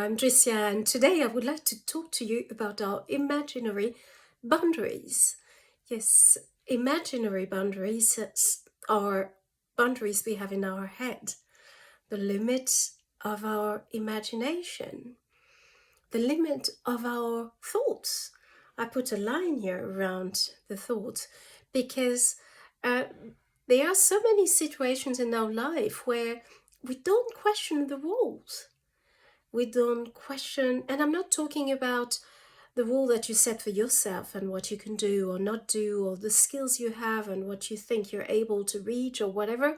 I'm Tricia, and today I would like to talk to you about our imaginary boundaries. Yes, imaginary boundaries are boundaries we have in our head, the limit of our imagination, the limit of our thoughts. I put a line here around the thoughts because uh, there are so many situations in our life where we don't question the rules. We don't question, and I'm not talking about the rule that you set for yourself and what you can do or not do, or the skills you have and what you think you're able to reach or whatever.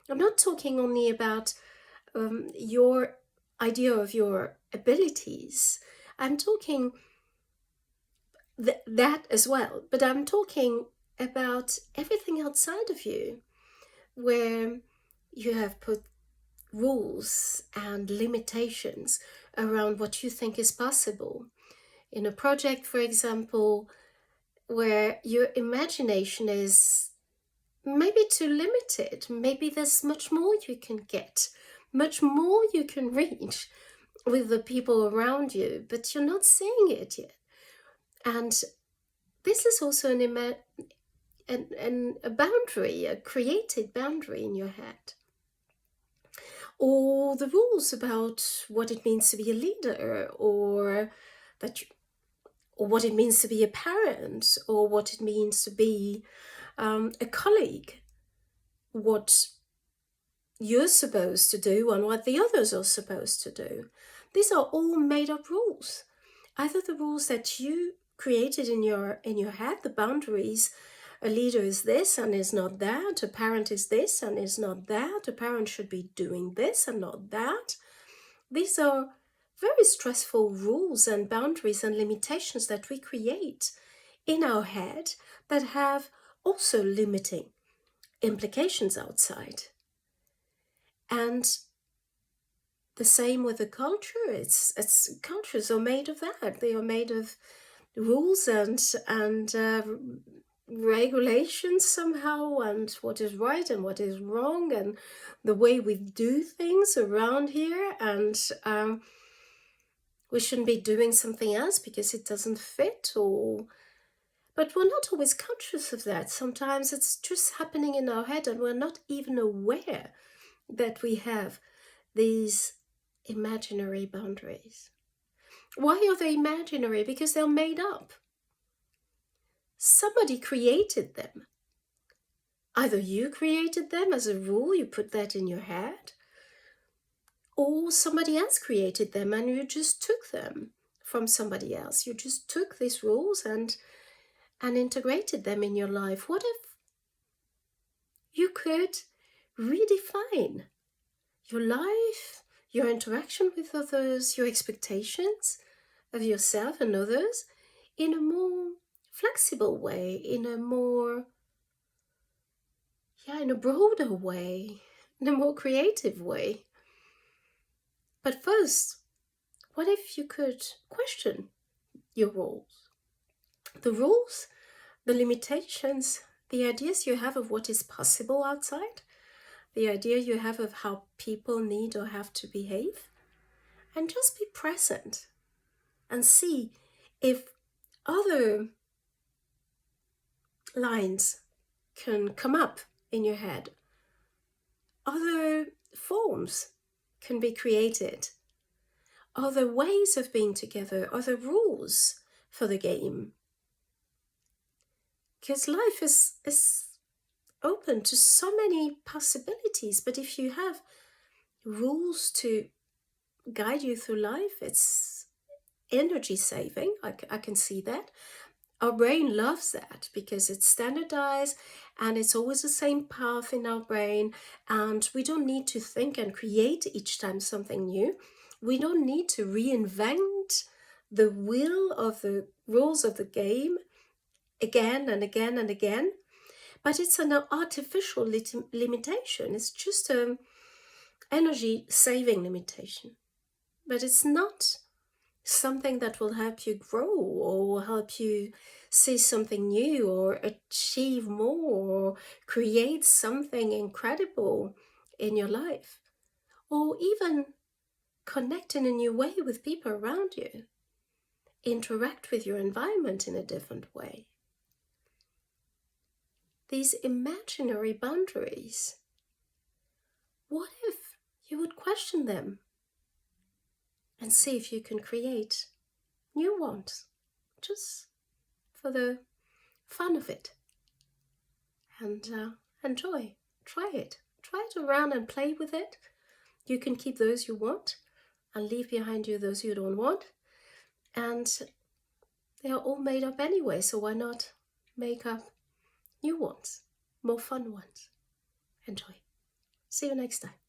I'm not talking only about your idea of your abilities. I'm talking that as well, but I'm talking about everything outside of you where you have put rules and limitations around what you think is possible. In a project, for example, where your imagination is maybe too limited, maybe there's much more you can get, much more you can reach with the people around you, but you're not seeing it yet. And this is also a boundary, a created boundary in your head. Or the rules about what it means to be a leader, or that you, or what it means to be a parent, or what it means to be a colleague, what you're supposed to do and what the others are supposed to do. These are all made up rules. Either the rules that you created in your head, the boundaries. A leader is this and is not that. A parent is this and is not that. A parent should be doing this and not that. These are very stressful rules and boundaries and limitations that we create in our head that have also limiting implications outside. And the same with the culture. It's cultures are made of that. They are made of rules and regulations somehow, and what is right and what is wrong, and the way we do things around here. And we shouldn't be doing something else because it doesn't fit, or but we're not always conscious of that. Sometimes it's just happening in our head and we're not even aware that we have these imaginary boundaries. Why are they imaginary? Because they're made up. Somebody created them. Either you created them as a rule, you put that in your head, or somebody else created them and you just took them from somebody else. You just took these rules and integrated them in your life. What if you could redefine your life, your interaction with others, your expectations of yourself and others in a more flexible way, in a broader way, in a more creative way? But first, what if you could question your rules? The rules, the limitations, the ideas you have of what is possible outside, the idea you have of how people need or have to behave, and just be present and see if other lines can come up in your head. Other forms can be created. Other ways of being together, other rules for the game. Because life is open to so many possibilities, but if you have rules to guide you through life, it's energy saving. I can see that. Our brain loves that because it's standardized and it's always the same path in our brain, and we don't need to think and create each time something new. We don't need to reinvent the wheel of the rules of the game again and again and again. But it's an artificial limitation. It's just an energy saving limitation. But it's not something that will help you grow or help you see something new or achieve more or create something incredible in your life, or even connect in a new way with people around you, interact with your environment in a different way. These imaginary boundaries, what if you would question them and see if you can create new ones, just for the fun of it? And enjoy. Try it. Try it around and play with it. You can keep those you want and leave behind you those you don't want. And they are all made up anyway, so why not make up new ones, more fun ones? Enjoy. See you next time.